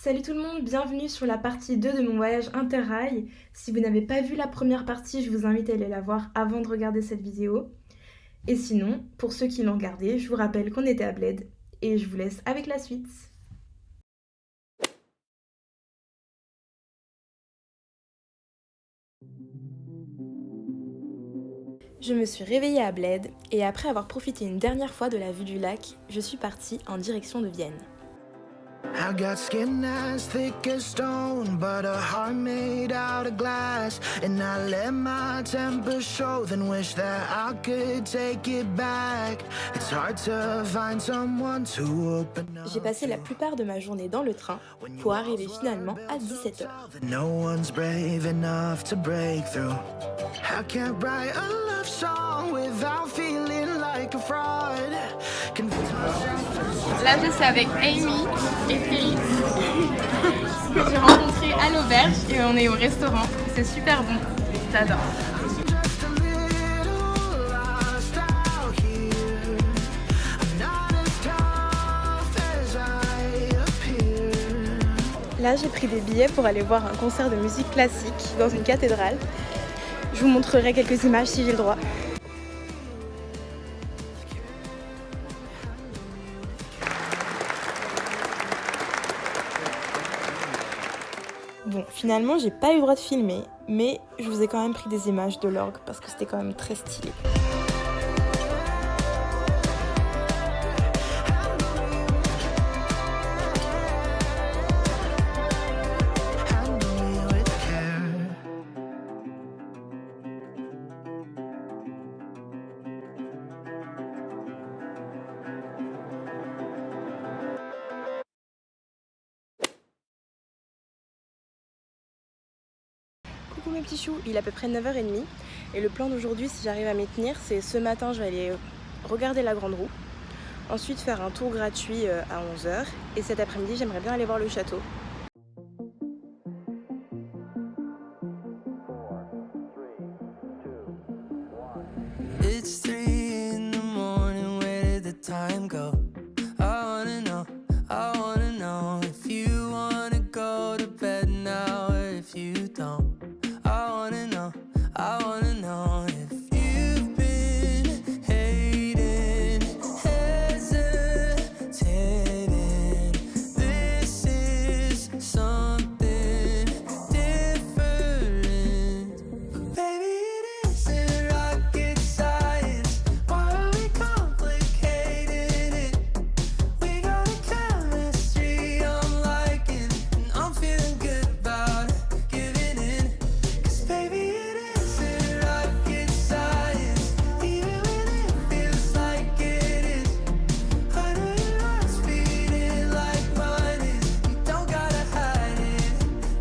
Salut tout le monde, bienvenue sur la partie 2 de mon voyage Interrail. Si vous n'avez pas vu la première partie, je vous invite à aller la voir avant de regarder cette vidéo. Et sinon, pour ceux qui l'ont regardée, je vous rappelle qu'on était à Bled et je vous laisse avec la suite. Je me suis réveillée à Bled et après avoir profité une dernière fois de la vue du lac, je suis partie en direction de Vienne. I got skin as thick as stone, but a heart made out of glass. And I let my temper show, then wish that I could take it back. It's hard to find someone to open up. J'ai passé la plupart de ma journée dans le train pour arriver finalement à 17h. No one's brave enough to break through. I can't write a love song without feeling like a fraud. Là, je suis avec Amy et Félix que j'ai rencontrés à l'auberge et on est au restaurant. C'est super bon, j'adore. Just a little lost out here. I'm not as tough as I appear. Là, j'ai pris des billets pour aller voir un concert de musique classique dans une cathédrale. Je vous montrerai quelques images si j'ai le droit. Bon, finalement, j'ai pas eu le droit de filmer, mais je vous ai quand même pris des images de l'orgue parce que c'était quand même très stylé. Coucou mes petits choux, il est à peu près 9h30 et le plan d'aujourd'hui, si j'arrive à m'y tenir, c'est ce matin je vais aller regarder la grande roue, ensuite faire un tour gratuit à 11h et cet après-midi j'aimerais bien aller voir le château. It's 3 in the morning, where did the time go? I wanna know if you wanna go to bed now or if you don't. I wanna know if you've been hating, hesitating. This is something different. But baby, it isn't rocket science. Why are we complicating it? We got a chemistry I'm liking, and I'm feeling good about giving in. 'Cause baby, it isn't rocket science, even when it feels like it is. I know your heart's beating like mine is. You don't gotta hide it,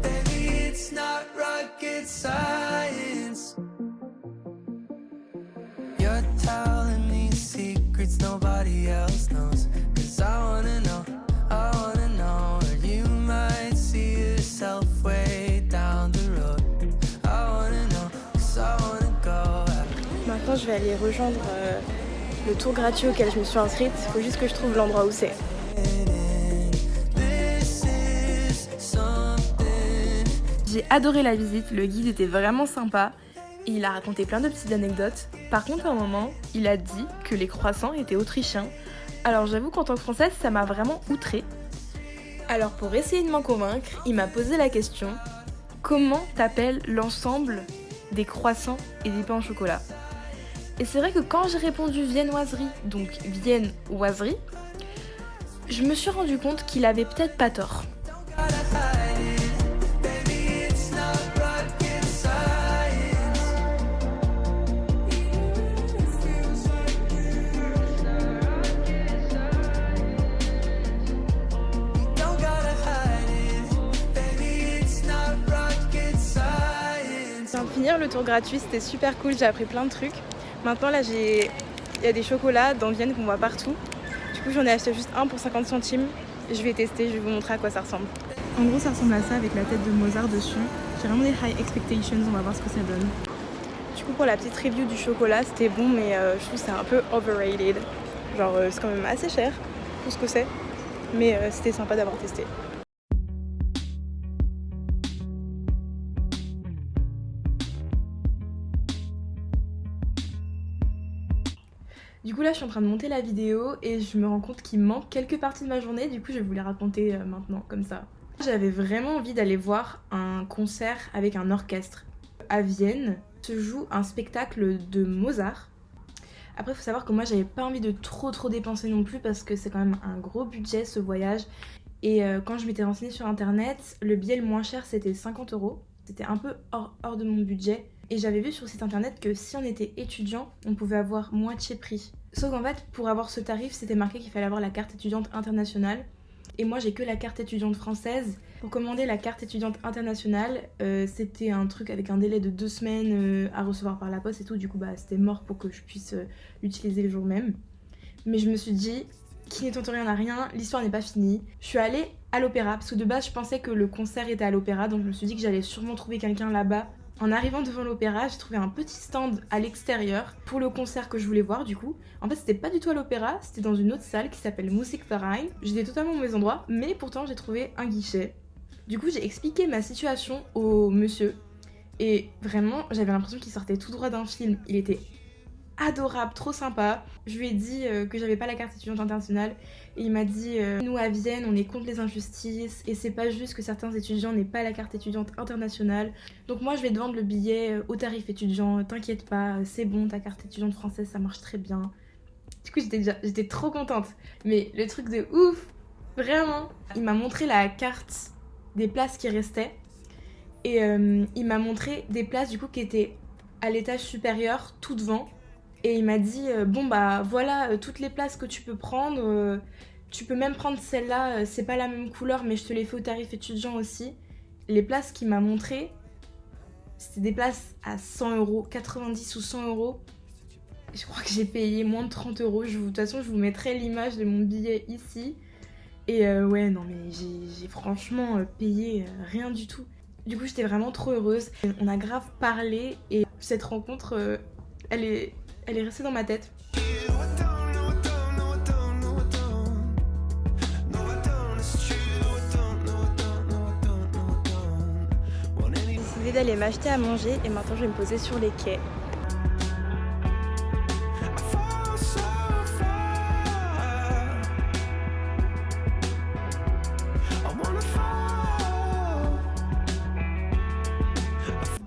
baby, it's not rocket science. You're telling me secrets nobody else knows. 'Cause I wanna know, or you might see yourself way down the road. I wanna know, 'cause I wanna go. Maintenant je vais aller rejoindre le tour gratuit auquel je me suis inscrite, il faut juste que je trouve l'endroit où c'est. This is something. J'ai adoré la visite, le guide était vraiment sympa et il a raconté plein de petites anecdotes. Par contre à un moment, il a dit que les croissants étaient autrichiens. Alors j'avoue qu'en tant que française, ça m'a vraiment outrée. Alors pour essayer de m'en convaincre, il m'a posé la question: comment t'appelles l'ensemble des croissants et des pains au chocolat? Et c'est vrai que quand j'ai répondu viennoiserie, donc viennoiserie, je me suis rendu compte qu'il avait peut-être pas tort. Je viens de finir le tour gratuit, c'était super cool, j'ai appris plein de trucs. Maintenant là il y a des chocolats dans Vienne qu'on voit partout. Du coup j'en ai acheté juste un pour 50 centimes. Je vais tester, je vais vous montrer à quoi ça ressemble. En gros ça ressemble à ça avec la tête de Mozart dessus. J'ai vraiment des high expectations, on va voir ce que ça donne. Du coup pour la petite review du chocolat, c'était bon mais je trouve que c'est un peu overrated. Genre c'est quand même assez cher pour ce que c'est. Mais c'était sympa d'avoir testé. Du coup là je suis en train de monter la vidéo et je me rends compte qu'il manque quelques parties de ma journée, du coup je vais vous les raconter maintenant comme ça. J'avais vraiment envie d'aller voir un concert avec un orchestre. À Vienne se joue un spectacle de Mozart. Après, il faut savoir que moi, j'avais pas envie de trop dépenser non plus parce que c'est quand même un gros budget ce voyage. Et quand je m'étais renseignée sur internet, le billet le moins cher c'était 50 €. C'était un peu hors de mon budget. Et j'avais vu sur le site internet que si on était étudiant, on pouvait avoir moitié prix. Sauf qu'en fait, pour avoir ce tarif, c'était marqué qu'il fallait avoir la carte étudiante internationale. Et moi, j'ai que la carte étudiante française. Pour commander la carte étudiante internationale, c'était un truc avec un délai de 2 semaines à recevoir par la poste et tout. Du coup, c'était mort pour que je puisse l'utiliser le jour même. Mais je me suis dit, qui n'est tente rien à rien, l'histoire n'est pas finie. Je suis allée à l'opéra, parce que de base, je pensais que le concert était à l'opéra. Donc je me suis dit que j'allais sûrement trouver quelqu'un là-bas. En arrivant devant l'opéra, j'ai trouvé un petit stand à l'extérieur pour le concert que je voulais voir du coup. En fait, c'était pas du tout à l'opéra, c'était dans une autre salle qui s'appelle Musikverein. J'étais totalement au mauvais endroit, mais pourtant j'ai trouvé un guichet. Du coup, j'ai expliqué ma situation au monsieur. Et vraiment, j'avais l'impression qu'il sortait tout droit d'un film. Il était adorable, trop sympa. Je lui ai dit que j'avais pas la carte étudiante internationale et il m'a dit nous à Vienne on est contre les injustices et c'est pas juste que certains étudiants n'aient pas la carte étudiante internationale, donc moi je vais te vendre le billet au tarif étudiant, t'inquiète pas, c'est bon, ta carte étudiante française ça marche très bien. Du coup j'étais trop contente, mais le truc de ouf, vraiment, il m'a montré la carte des places qui restaient et il m'a montré des places du coup qui étaient à l'étage supérieur tout devant. Et il m'a dit voilà toutes les places que tu peux prendre, tu peux même prendre celle-là, c'est pas la même couleur mais je te les fais au tarif étudiant aussi. Les places qu'il m'a montrées, c'était des places à 100 €, 90 ou 100 €. Je crois que j'ai payé moins de 30 €. De toute façon je vous mettrai l'image de mon billet ici. Et ouais non mais j'ai franchement payé rien du tout. Du coup j'étais vraiment trop heureuse. On a grave parlé et cette rencontre elle est restée dans ma tête. J'ai décidé d'aller m'acheter à manger et maintenant je vais me poser sur les quais.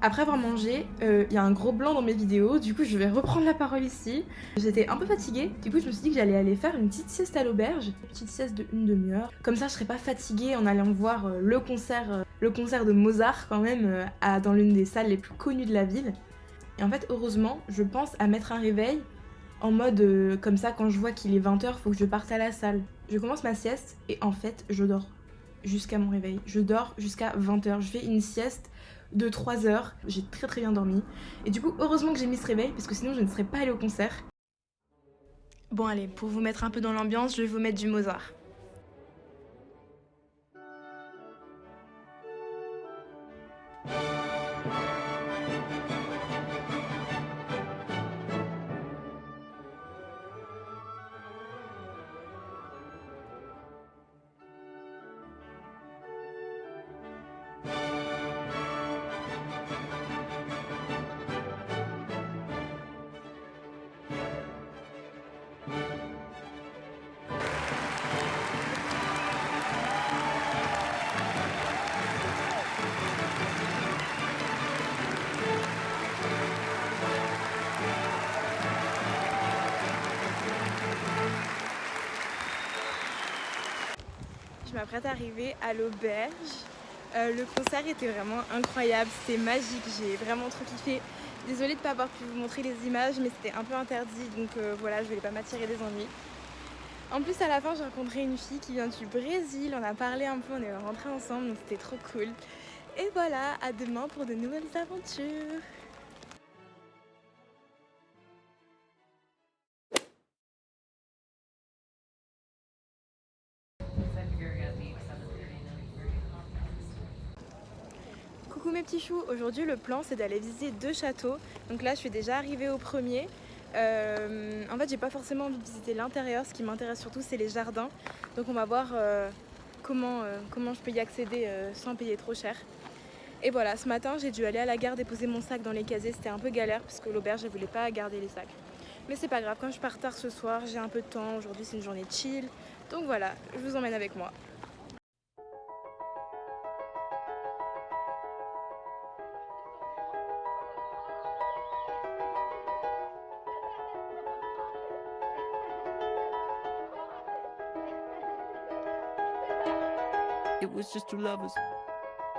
Après avoir mangé, il y a un gros blanc dans mes vidéos, du coup je vais reprendre la parole ici. J'étais un peu fatiguée, du coup je me suis dit que j'allais aller faire une petite sieste à l'auberge, une petite sieste de 1/2 heure. Comme ça je serais pas fatiguée en allant voir le concert de Mozart quand même, dans l'une des salles les plus connues de la ville. Et en fait heureusement, je pense à mettre un réveil en mode comme ça quand je vois qu'il est 20 h, faut que je parte à la salle. Je commence ma sieste et en fait je dors jusqu'à mon réveil. Je dors jusqu'à 20 h, je fais une sieste de 3 heures, j'ai très bien dormi. Et du coup, heureusement que j'ai mis ce réveil, parce que sinon je ne serais pas allée au concert. Bon allez, pour vous mettre un peu dans l'ambiance, je vais vous mettre du Mozart. Je m'apprête à arriver à l'auberge. Le concert était vraiment incroyable, c'était magique, j'ai vraiment trop kiffé. Désolée de ne pas avoir pu vous montrer les images, mais c'était un peu interdit, donc voilà, je voulais pas m'attirer des ennuis. En plus, à la fin, j'ai rencontré une fille qui vient du Brésil, on a parlé un peu, on est rentrés ensemble, donc c'était trop cool. Et voilà, à demain pour de nouvelles aventures. Coucou mes petits choux, aujourd'hui le plan c'est d'aller visiter 2 châteaux. Donc là je suis déjà arrivée au premier. En fait j'ai pas forcément envie de visiter l'intérieur, ce qui m'intéresse surtout c'est les jardins. Donc on va voir comment je peux y accéder sans payer trop cher. Et voilà, ce matin j'ai dû aller à la gare déposer mon sac dans les casiers, c'était un peu galère parce que l'auberge elle voulait pas garder les sacs. Mais c'est pas grave, comme je pars tard ce soir, j'ai un peu de temps. Aujourd'hui, c'est une journée chill. Donc voilà, je vous emmène avec moi. It was just two lovers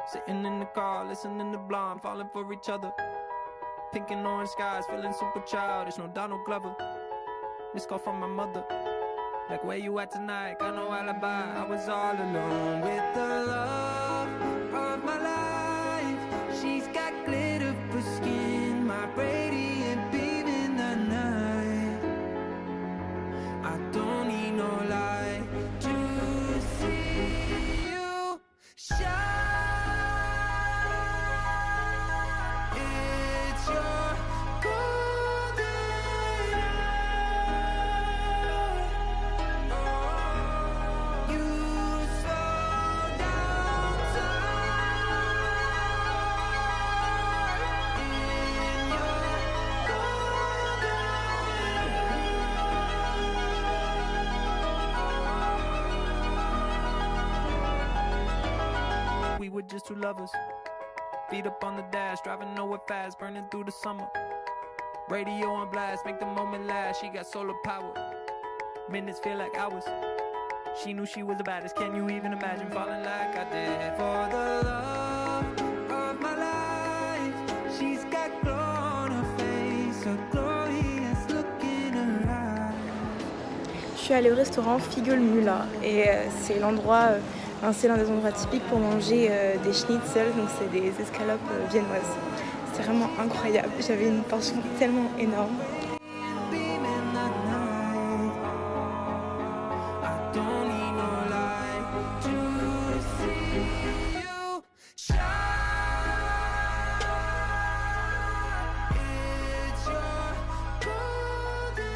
sitting in the car, listening to Blonde, falling for each other. Pink and orange skies, feeling super childish. No Donald Glover. Missed call from my mother. Like, where you at tonight? Got no alibi. I was all alone with the love of my life. She's got glitter for skin, my radiant beam in the night. I don't need no light to see you shine. It's your golden hour. You slow down time in your golden. We were just two lovers. Feet up on the dash, driving nowhere fast, burning through the summer. Radio on blast, make the moment last. She got solar power. Minutes feel like hours. She knew she was the baddest. Can you even imagine falling like I did? For the love of my life, she's got glow on her face, a glorious look in her eyes. Je suis allée au restaurant Figelmüller et c'est l'endroit, c'est l'un des endroits typiques pour manger des schnitzel, donc c'est des escalopes viennoises. C'est vraiment incroyable, j'avais une portion tellement énorme. Beam in the night. I don't need no light to see you shine. It's your golden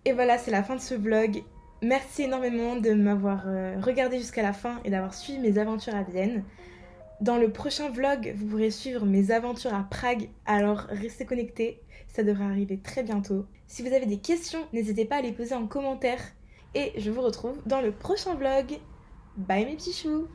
Et voilà, c'est la fin de ce vlog. Merci énormément de m'avoir regardé jusqu'à la fin et d'avoir suivi mes aventures à Vienne. Dans le prochain vlog, vous pourrez suivre mes aventures à Prague, alors restez connectés, ça devrait arriver très bientôt. Si vous avez des questions, n'hésitez pas à les poser en commentaire et je vous retrouve dans le prochain vlog. Bye mes petits choux!